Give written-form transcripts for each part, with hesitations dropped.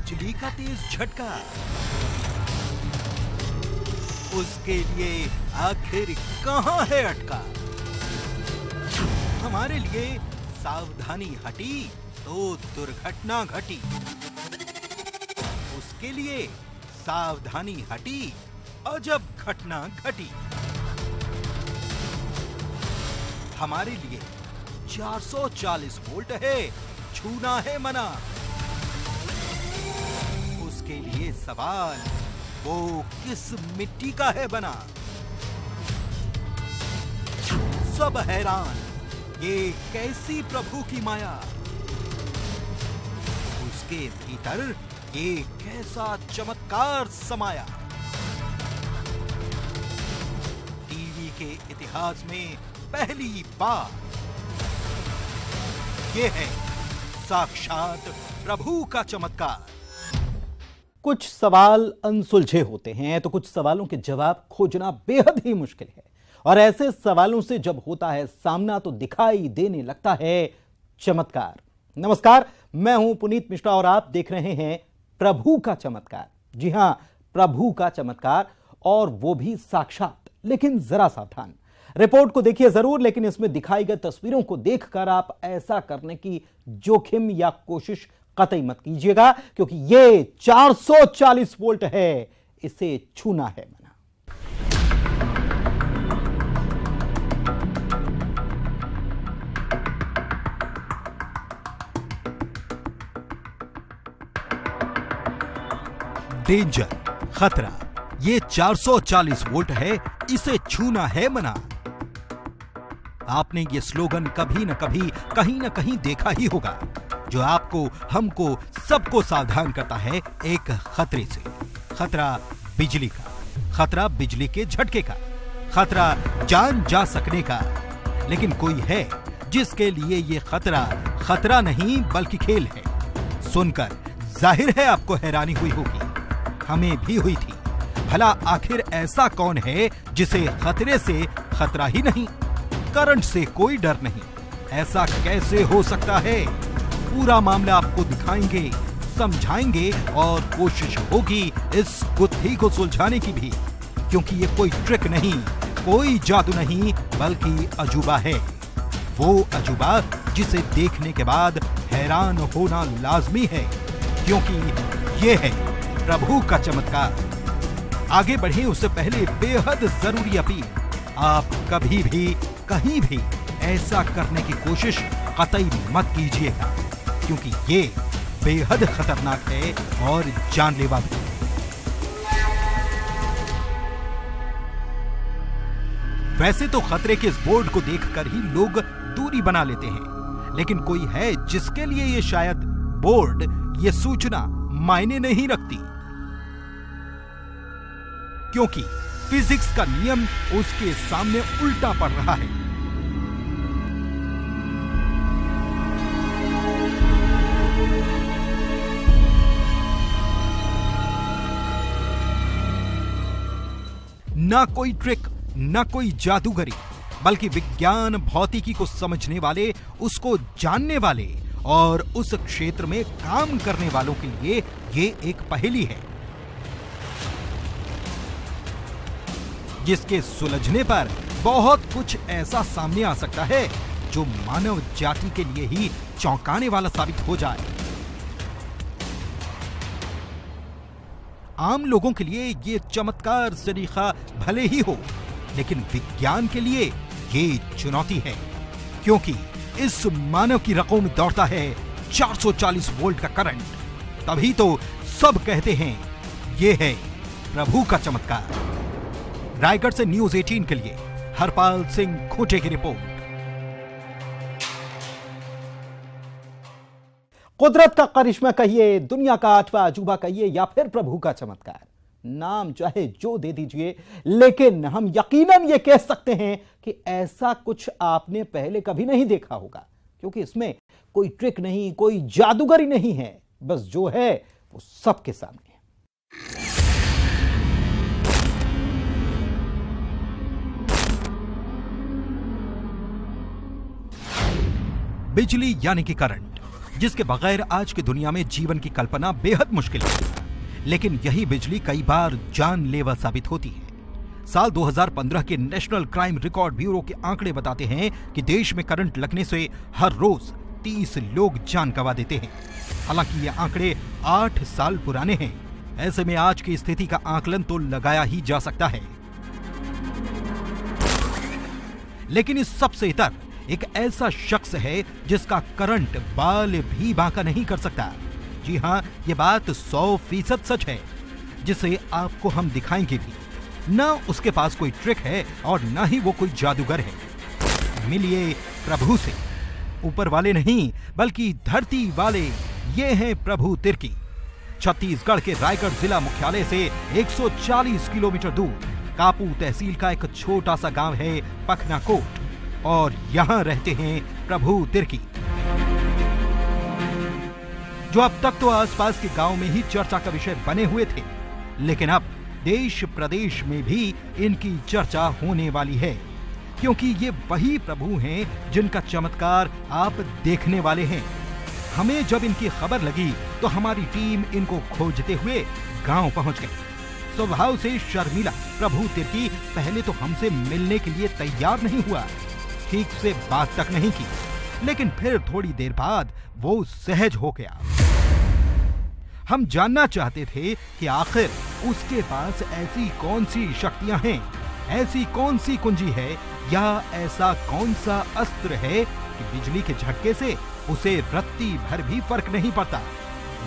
बिजली का तेज झटका, उसके लिए आखिर कहां है अटका। हमारे लिए सावधानी हटी तो दुर्घटना घटी, उसके लिए सावधानी हटी अजब घटना घटी। हमारे लिए 440 वोल्ट है, छूना है मना। उसके लिए सवाल, वो किस मिट्टी का है बना। सब हैरान, ये कैसी प्रभु की माया। उसके भीतर ये कैसा चमत्कार समाया। टीवी के इतिहास में पहली बार ये है साक्षात प्रभु का चमत्कार। कुछ सवाल अनसुलझे होते हैं तो कुछ सवालों के जवाब खोजना बेहद ही मुश्किल है, और ऐसे सवालों से जब होता है सामना तो दिखाई देने लगता है चमत्कार। नमस्कार, मैं हूं पुनीत मिश्रा और आप देख रहे हैं प्रभु का चमत्कार। जी हां, प्रभु का चमत्कार, और वो भी साक्षात। लेकिन जरा सावधान, रिपोर्ट को देखिए जरूर, लेकिन इसमें दिखाई गई तस्वीरों को देखकर आप ऐसा करने की जोखिम या कोशिश कतई मत कीजिएगा, क्योंकि ये 440 वोल्ट है, इसे छूना है मना। डेंजर, खतरा, ये 440 वोल्ट है, इसे छूना है मना। आपने ये स्लोगन कभी न कभी कहीं न कहीं देखा ही होगा, जो आपको, हमको, सबको सावधान करता है एक खतरे से। खतरा बिजली का, खतरा बिजली के झटके का, खतरा जान जा सकने का। लेकिन कोई है जिसके लिए ये खतरा खतरा नहीं बल्कि खेल है। सुनकर जाहिर है आपको हैरानी हुई होगी, हमें भी हुई थी। भला आखिर ऐसा कौन है जिसे खतरे से खतरा ही नहीं, करंट से कोई डर नहीं। ऐसा कैसे हो सकता है? पूरा मामला आपको दिखाएंगे, समझाएंगे, और कोशिश होगी इस गुत्थी को सुलझाने की भी, क्योंकि ये कोई ट्रिक नहीं, कोई जादू नहीं, बल्कि अजूबा है। वो अजूबा जिसे देखने के बाद हैरान होना लाजमी है, क्योंकि ये है प्रभु का चमत्कार। आगे बढ़े उससे पहले बेहद जरूरी अपील, आप कभी भी कहीं भी ऐसा करने की कोशिश कतई मत कीजिएगा, क्योंकि ये बेहद खतरनाक है और जानलेवा भी। वैसे तो खतरे के इस बोर्ड को देखकर ही लोग दूरी बना लेते हैं, लेकिन कोई है जिसके लिए ये शायद बोर्ड, ये सूचना मायने नहीं रखती, क्योंकि फिजिक्स का नियम उसके सामने उल्टा पड़ रहा है। ना कोई ट्रिक, ना कोई जादूगरी, बल्कि विज्ञान भौतिकी को समझने वाले, उसको जानने वाले और उस क्षेत्र में काम करने वालों के लिए ये एक पहेली है, जिसके सुलझने पर बहुत कुछ ऐसा सामने आ सकता है जो मानव जाति के लिए ही चौंकाने वाला साबित हो जाए। आम लोगों के लिए ये चमत्कार सरीखा भले ही हो, लेकिन विज्ञान के लिए ये चुनौती है, क्योंकि इस मानव की रगों में दौड़ता है 440 वोल्ट का करंट। तभी तो सब कहते हैं ये है प्रभु का चमत्कार। रायगढ़ से न्यूज़ 18 के लिए हरपाल सिंह खूंटे की रिपोर्ट। कुदरत का करिश्मा कहिए, दुनिया का 8वां अजूबा कहिए, या फिर प्रभु का चमत्कार, नाम चाहे जो दे दीजिए, लेकिन हम यकीनन ये कह सकते हैं कि ऐसा कुछ आपने पहले कभी नहीं देखा होगा, क्योंकि इसमें कोई ट्रिक नहीं, कोई जादूगरी नहीं है। बस जो है वो सबके सामने है। बिजली यानी कि करंट, जिसके बगैर आज की दुनिया में जीवन की कल्पना बेहद मुश्किल है। लेकिन यही बिजली कई बार जानलेवा साबित होती है। साल 2015 के नेशनल क्राइम रिकॉर्ड ब्यूरो के आंकड़े बताते हैं कि देश में करंट लगने से हर रोज 30 लोग जान गंवा देते हैं। हालांकि ये आंकड़े 8 साल पुराने हैं। ऐसे में आज की स्थिति का आकलन तो लगाया ही जा सकता है। लेकिन इस सबसे इतर एक ऐसा शख्स है जिसका करंट बाल भी बांका नहीं कर सकता। जी हां, ये बात 100% सच है, जिसे आपको हम दिखाएंगे भी। ना उसके पास कोई ट्रिक है और ना ही वो कोई जादूगर है। मिलिए प्रभु से। ऊपर वाले नहीं बल्कि धरती वाले, ये हैं प्रभु तिर्की। छत्तीसगढ़ के रायगढ़ जिला मुख्यालय से 140 किलोमीटर दूर कापू तहसील का एक छोटा सा गांव है पखनाकोट, और यहां रहते हैं प्रभु तिर्की, जो अब तक तो आसपास के गांव में ही चर्चा का विषय बने हुए थे, लेकिन अब देश प्रदेश में भी इनकी चर्चा होने वाली है, क्योंकि ये वही प्रभु हैं जिनका चमत्कार आप देखने वाले हैं। हमें जब इनकी खबर लगी तो हमारी टीम इनको खोजते हुए गांव पहुंच गई। स्वभाव से शर्मीला प्रभु तिर्की पहले तो हमसे मिलने के लिए तैयार नहीं हुआ, ठीक से बात तक नहीं की, लेकिन फिर थोड़ी देर बाद वो सहज हो गया। हम जानना चाहते थे कि आखिर उसके पास ऐसी कौन सी शक्तियां हैं, ऐसी कौन सी कुंजी है, या ऐसा कौन सा अस्त्र है कि बिजली के झटके से उसे रत्ती भर भी फर्क नहीं पड़ता,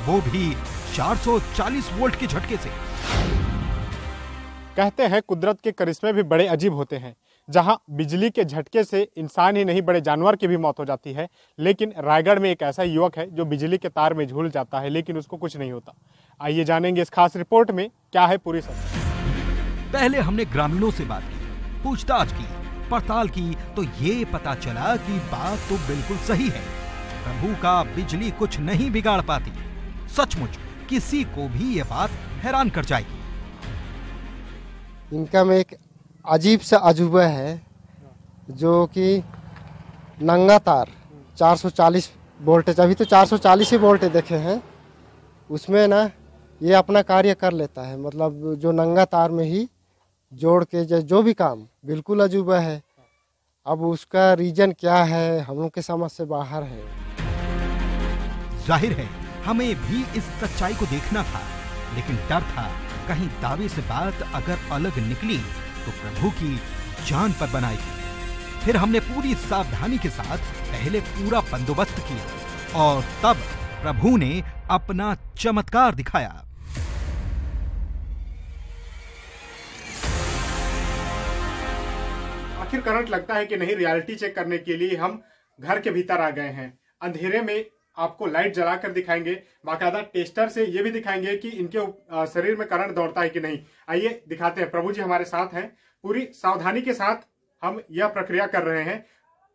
वो भी 440 वोल्ट के झटके से। कहते हैं कुदरत के करिश्मे भी बड़े अजीब होते हैं। जहां बिजली के झटके से इंसान ही नहीं बड़े जानवर की भी मौत हो जाती है, लेकिन रायगढ़ में एक ऐसा युवक है जो बिजली के तार में झूल जाता है, लेकिन उसको कुछ नहीं होता। आइए जानेंगे इस खास रिपोर्ट में क्या है पूरी सच्चाई। पहले हमने ग्रामीणों से बात की, पूछताछ की, पड़ताल की, तो ये पता चला कि बात तो बिल्कुल सही है। प्रभु का बिजली कुछ नहीं बिगाड़ पाती। सचमुच किसी को भी ये बात हैरान कर जाएगी। इनका में एक अजीब सा अजूबा है, जो कि नंगा तार 440 वोल्टेज, अभी तो 440 ही वोल्टेज देखे हैं, उसमें ना ये अपना कार्य कर लेता है। मतलब जो नंगा तार में ही जोड़ के जो भी काम, बिल्कुल अजूबा है। अब उसका रीजन क्या है हम लोग के समझ से बाहर है। जाहिर है हमें भी इस सच्चाई को देखना था, लेकिन डर था कहीं दावे से बात अगर अलग निकली तो प्रभु की जान पर बनाएगी। फिर हमने पूरी सावधानी के साथ पहले पूरा बंदोबस्त किया और तब प्रभु ने अपना चमत्कार दिखाया। आखिर करंट लगता है कि नहीं, रियलिटी चेक करने के लिए हम घर के भीतर आ गए हैं। अंधेरे में आपको लाइट जलाकर दिखाएंगे, बाकायदा टेस्टर से ये भी दिखाएंगे कि इनके शरीर में करंट दौड़ता है कि नहीं। आइए दिखाते हैं। प्रभु जी हमारे साथ हैं। पूरी सावधानी के साथ हम यह प्रक्रिया कर रहे हैं।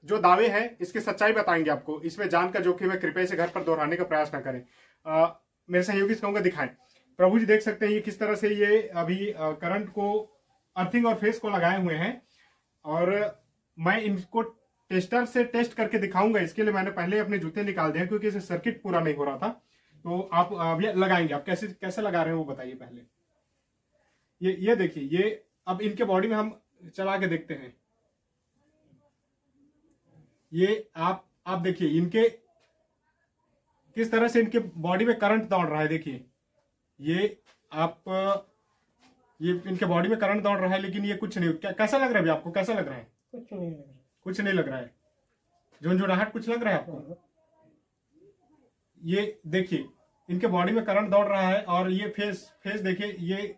जो दावे हैं इसकी सच्चाई बताएंगे आपको। इसमें जान का जोखिम है, कृपया से घर पर दोहराने का प्रयास न करें। मेरे सहयोगी से कहूंगा दिखाएं। प्रभु जी देख सकते हैं ये किस तरह से ये अभी करंट को, अर्थिंग और फेस को लगाए हुए हैं, और मैं इनको टेस्टर से टेस्ट करके दिखाऊंगा। इसके लिए मैंने पहले अपने जूते निकाल दिए क्योंकि इसे सर्किट पूरा नहीं हो रहा था। तो आप अभी लगाएंगे, आप कैसे लगा रहे हैं वो बताइए पहले। ये देखिए, ये अब इनके बॉडी में हम चला के देखते हैं। ये आप देखिए इनके किस तरह से इनके बॉडी में करंट दौड़ रहा है। देखिए ये इनके बॉडी में करंट दौड़ रहा है, लेकिन ये कुछ नहीं। कैसा लग रहा है अभी आपको? कैसा लग रहा है? कुछ नहीं लग रहा है। झुंझुनाहट कुछ लग रहा है आपको? ये देखिए इनके बॉडी में करंट दौड़ रहा है, और ये फेस देखिए, ये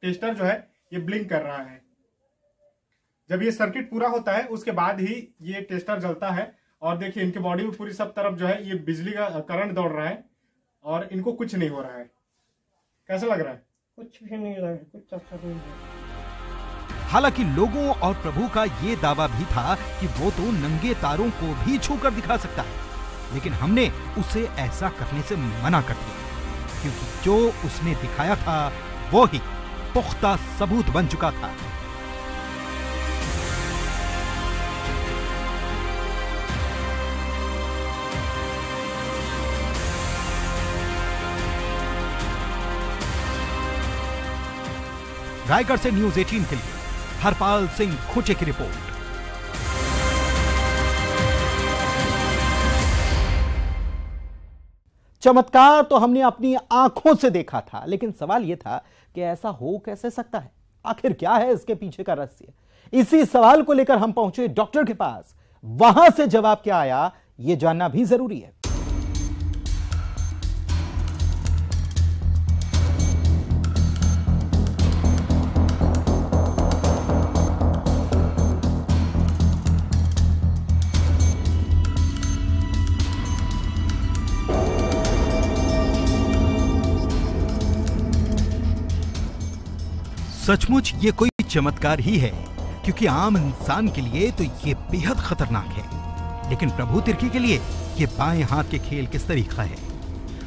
टेस्टर जो है ये ब्लिंक कर रहा है। जब ये सर्किट पूरा होता है उसके बाद ही ये टेस्टर जलता है। और देखिए इनके बॉडी में पूरी सब तरफ जो है ये बिजली का करंट दौड़ रहा है, और इनको कुछ नहीं हो रहा है। कैसा लग रहा है? कुछ भी नहीं लग रहा है, कुछ अच्छा नहीं है। हालांकि लोगों और प्रभु का ये दावा भी था कि वो तो नंगे तारों को भी छूकर दिखा सकता है, लेकिन हमने उसे ऐसा करने से मना कर दिया, क्योंकि जो उसने दिखाया था वो ही पुख्ता सबूत बन चुका था। रायगढ़ से न्यूज 18 के लिए हरपाल सिंह खुंचे की रिपोर्ट। चमत्कार तो हमने अपनी आंखों से देखा था, लेकिन सवाल यह था कि ऐसा हो कैसे सकता है, आखिर क्या है इसके पीछे का रहस्य। इसी सवाल को लेकर हम पहुंचे डॉक्टर के पास। वहां से जवाब क्या आया, यह जानना भी जरूरी है। सचमुच ये कोई चमत्कार ही है, क्योंकि आम इंसान के लिए तो ये बेहद खतरनाक है, लेकिन प्रभु तिर्की के लिए ये बाएं हाथ के खेल किस तरीका है।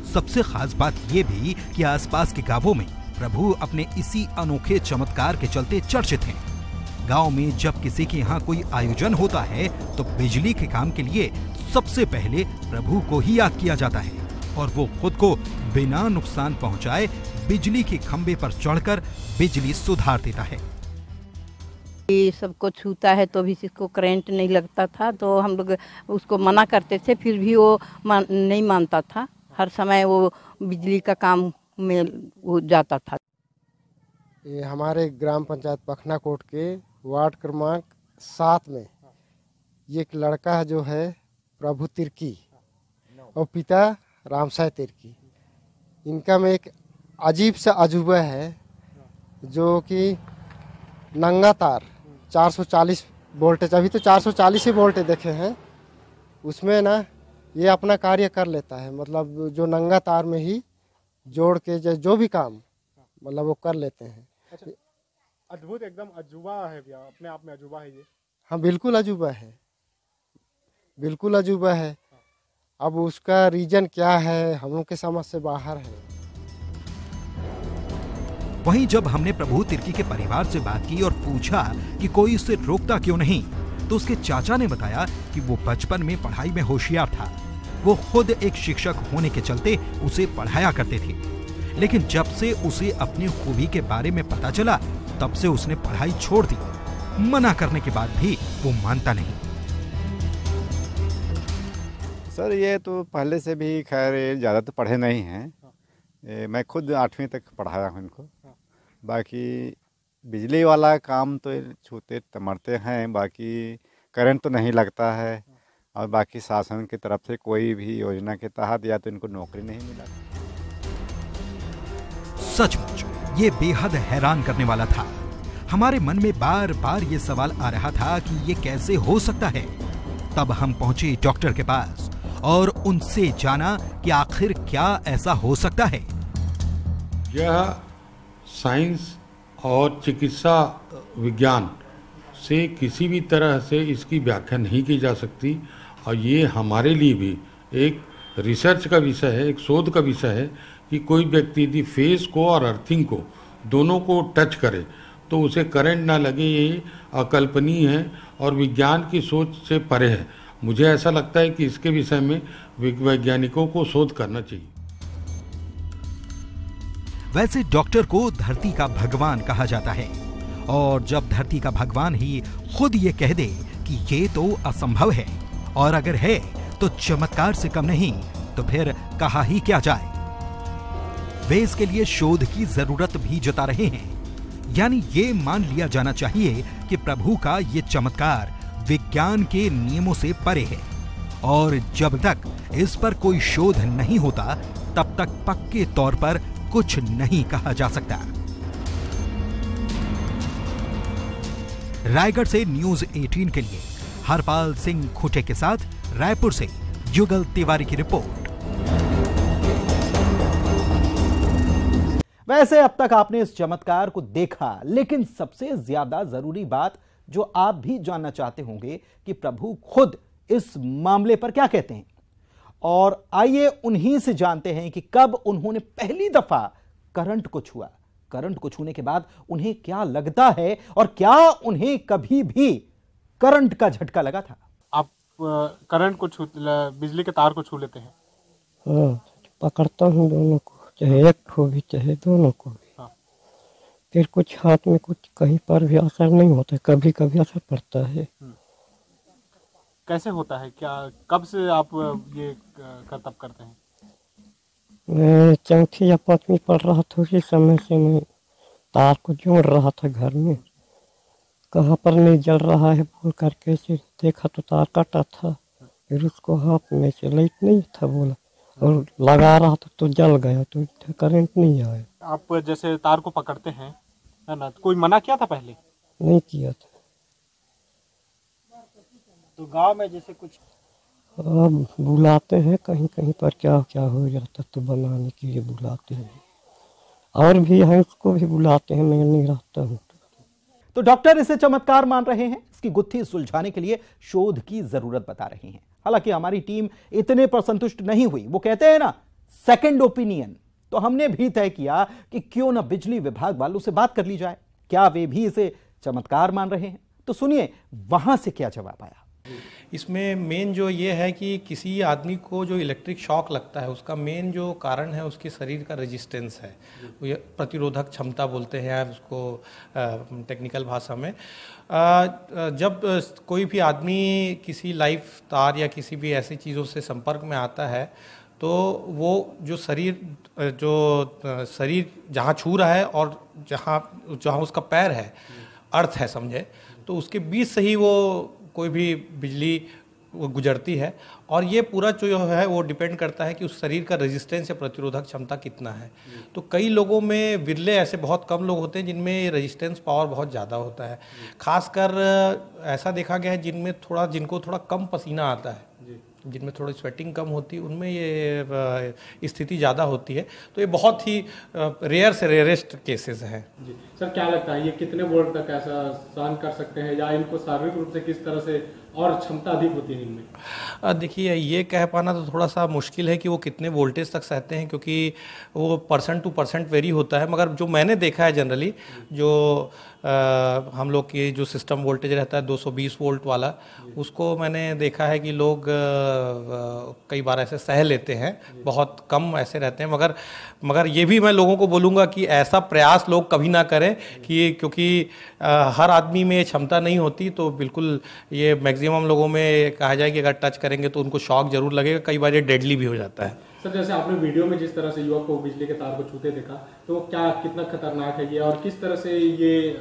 सबसे खास बात ये भी कि आसपास के गांवों में प्रभु अपने इसी अनोखे चमत्कार के चलते चर्चित हैं। गांव में जब किसी के यहाँ कोई आयोजन होता है तो बिजली के काम के लिए सबसे पहले प्रभु को ही याद किया जाता है, और वो खुद को बिना नुकसान पहुंचाए बिजली के खंबे पर चढ़कर बिजली सुधार देता है। ये सबको छूता है तो भी इसको करंट नहीं लगता था, तो हम लोग उसको मना करते थे, फिर भी वो नहीं मानता था। हर समय वो बिजली का काम में वो जाता था। ये हमारे ग्राम पंचायत पखना कोट के वार्ड क्रमांक 7 में ये एक लड़का है जो है प्रभु तिर्की और पिता रामसाय तिर्की। इनका में एक अजीब सा अजूबा है जो कि नंगा तार 440 वोल्टेज, अभी तो 440 ही वोल्टेज देखे हैं, उसमें ना ये अपना कार्य कर लेता है। मतलब जो नंगा तार में ही जोड़ के जो भी काम मतलब वो कर लेते हैं। अच्छा, अद्भुत, एकदम अजूबा है भैया, अपने आप में अजूबा है ये। हाँ बिल्कुल अजूबा है, बिल्कुल अजूबा है। अब उसका रीजन क्या है हम लोग के समझ से बाहर है। वहीं जब हमने प्रभु तिर्की के परिवार से बात की और पूछा कि कोई उसे रोकता क्यों नहीं, तो उसके चाचा ने बताया कि वो बचपन में पढ़ाई में होशियार था। वो खुद एक शिक्षक होने के चलते उसे पढ़ाया करते थे, लेकिन जब से उसे अपनी खूबी के बारे में पता चला तब से उसने पढ़ाई छोड़ दी। मना करने के बाद भी वो मानता नहीं। सर ये तो पहले से भी खैर ज़्यादा तो पढ़े नहीं हैं। मैं खुद 8वीं तक पढ़ाया हूँ इनको। बाकी बिजली वाला काम तो छूते मरते हैं, बाकी करंट तो नहीं लगता है, और बाकी शासन की तरफ से कोई भी योजना के तहत या तो इनको नौकरी नहीं मिला। सचमुच ये बेहद हैरान करने वाला था। हमारे मन में बार बार ये सवाल आ रहा था कि ये कैसे हो सकता है। तब हम पहुंचे डॉक्टर के पास और उनसे जाना कि आखिर क्या ऐसा हो सकता है। यह साइंस और चिकित्सा विज्ञान से किसी भी तरह से इसकी व्याख्या नहीं की जा सकती, और ये हमारे लिए भी एक रिसर्च का विषय है, एक शोध का विषय है कि कोई व्यक्ति यदि फेस को और अर्थिंग को दोनों को टच करे तो उसे करंट ना लगे, ये अकल्पनीय है और विज्ञान की सोच से परे है। मुझे ऐसा लगता है कि इसके विषय में वैज्ञानिकों को शोध करना चाहिए। वैसे डॉक्टर को धरती का भगवान कहा जाता है, और जब धरती का भगवान ही खुद ये कह दे कि ये तो असंभव है, और अगर है तो चमत्कार से कम नहीं, तो फिर कहा ही क्या जाए। वे इसके लिए शोध की जरूरत भी जता रहे हैं, यानी ये मान लिया जाना चाहिए कि प्रभु का ये चमत्कार विज्ञान के नियमों से परे है, और जब तक इस पर कोई शोध नहीं होता तब तक पक्के तौर पर कुछ नहीं कहा जा सकता। रायगढ़ से न्यूज 18 के लिए हरपाल सिंह खुंटे के साथ रायपुर से युगल तिवारी की रिपोर्ट। वैसे अब तक आपने इस चमत्कार को देखा, लेकिन सबसे ज्यादा जरूरी बात जो आप भी जानना चाहते होंगे कि प्रभु खुद इस मामले पर क्या कहते हैं। और आइए उन्हीं से जानते हैं कि कब उन्होंने पहली दफा करंट को छुआ, करंट को छूने के बाद उन्हें क्या लगता है, और क्या उन्हें कभी भी करंट का झटका लगा था। आप करंट को बिजली के तार को छू लेते हैं? हाँ, पकड़ता हूँ दोनों को, चाहे एक को भी चाहे दोनों को भी। हाँ। फिर कुछ हाथ में कुछ कहीं पर भी असर नहीं होता, कभी कभी असर पड़ता है। कैसे होता है, क्या कब से आप ये करतब करते हैं? मैं चौथी या पाँचवीं पढ़ रहा था, उसी समय से मैं तार को जोड़ रहा था घर में। कहाँ पर नहीं जल रहा है बोल करके से देखा तो तार कटा था। फिर उसको हाथ में से लाइट नहीं था बोला, और लगा रहा था तो जल गया, तो करंट नहीं आया। आप जैसे तार को पकड़ते हैं, है ना, कोई मना किया था पहले? नहीं किया था। तो गांव में जैसे कुछ अब बुलाते हैं कहीं कहीं पर, क्या क्या हो जाता तो बनाने के लिए बुलाते हैं, और भी हैं उसको भी बुलाते हैं, मैं नहीं रहता हूँ। तो डॉक्टर इसे चमत्कार मान रहे हैं, इसकी गुत्थी सुलझाने के लिए शोध की जरूरत बता रहे हैं। हालांकि हमारी टीम इतने पर संतुष्ट नहीं हुई। वो कहते हैं ना, सेकंड ओपिनियन। तो हमने भी तय किया कि क्यों ना बिजली विभाग वालों से बात कर ली जाए, क्या वे भी इसे चमत्कार मान रहे हैं। तो सुनिए वहां से क्या जवाब आया। इसमें मेन जो ये है कि किसी आदमी को जो इलेक्ट्रिक शॉक लगता है, उसका मेन जो कारण है उसके शरीर का रेजिस्टेंस है, ये प्रतिरोधक क्षमता बोलते हैं उसको टेक्निकल भाषा में। जब कोई भी आदमी किसी लाइव तार या किसी भी ऐसी चीज़ों से संपर्क में आता है, तो वो जो शरीर जहाँ छू रहा है और जहाँ उसका पैर है, अर्थ है समझे, तो उसके बीच से ही वो कोई भी बिजली वो गुजरती है। और ये पूरा जो है वो डिपेंड करता है कि उस शरीर का रेजिस्टेंस या प्रतिरोधक क्षमता कितना है। तो कई लोगों में, विरले ऐसे बहुत कम लोग होते हैं जिनमें रेजिस्टेंस पावर बहुत ज़्यादा होता है। खासकर ऐसा देखा गया है जिनको थोड़ा कम पसीना आता है, जिनमें थोड़ी स्वेटिंग कम होती है, उनमें ये स्थिति ज़्यादा होती है। तो ये बहुत ही रेयर से रेयरेस्ट केसेस हैं। जी सर, क्या लगता है ये कितने वोल्ट तक ऐसा सहन कर सकते हैं, या इनको शारीरिक रूप से किस तरह से और क्षमता अधिक होती है इनमें? देखिए, ये कह पाना तो थोड़ा सा मुश्किल है कि वो कितने वोल्टेज तक सहते हैं, क्योंकि वो % टू % वेरी होता है। मगर जो मैंने देखा है जनरली, जो हम लोग की जो सिस्टम वोल्टेज रहता है 220 वोल्ट वाला, उसको मैंने देखा है कि लोग कई बार ऐसे सह लेते हैं, बहुत कम ऐसे रहते हैं। मगर ये भी मैं लोगों को बोलूँगा कि ऐसा प्रयास लोग कभी ना करें, क्योंकि हर आदमी में क्षमता नहीं होती। तो बिल्कुल ये मैक्सिमम लोगों में कहा जाए कि अगर टच करेंगे तो उनको शॉक जरूर लगेगा, कई बार ये डेडली भी हो जाता है। सर, जैसे आपने वीडियो में जिस तरह से युवक को बिजली के तार को छूते देखा, तो कितना खतरनाक है ये, और किस तरह से ये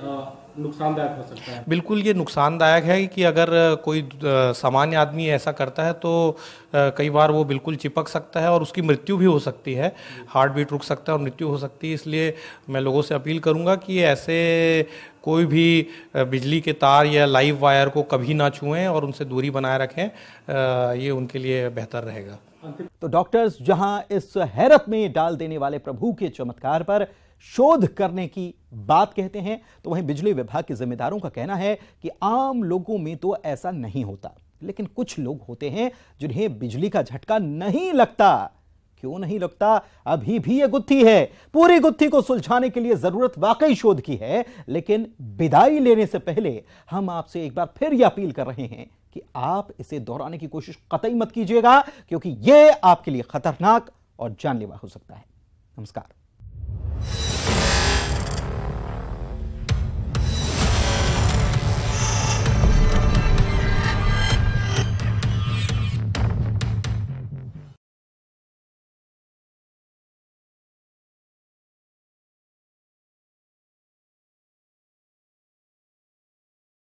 नुकसानदायक हो सकता है? बिल्कुल ये नुकसानदायक है कि अगर कोई सामान्य आदमी ऐसा करता है तो कई बार वो बिल्कुल चिपक सकता है और उसकी मृत्यु भी हो सकती है, हार्ट बीट रुक सकता है और मृत्यु हो सकती है। इसलिए मैं लोगों से अपील करूंगा कि ऐसे कोई भी बिजली के तार या लाइव वायर को कभी ना छुएं और उनसे दूरी बनाए रखें, ये उनके लिए बेहतर रहेगा। तो डॉक्टर्स जहां इस हैरत में डाल देने वाले प्रभु के चमत्कार पर शोध करने की बात कहते हैं, तो वहीं बिजली विभाग के जिम्मेदारों का कहना है कि आम लोगों में तो ऐसा नहीं होता, लेकिन कुछ लोग होते हैं जिन्हें बिजली का झटका नहीं लगता। क्यों नहीं लगता, अभी भी यह गुत्थी है। पूरी गुत्थी को सुलझाने के लिए जरूरत वाकई शोध की है। लेकिन विदाई लेने से पहले हम आपसे एक बार फिर यह अपील कर रहे हैं कि आप इसे दोहराने की कोशिश कतई मत कीजिएगा, क्योंकि यह आपके लिए खतरनाक और जानलेवा हो सकता है। नमस्कार।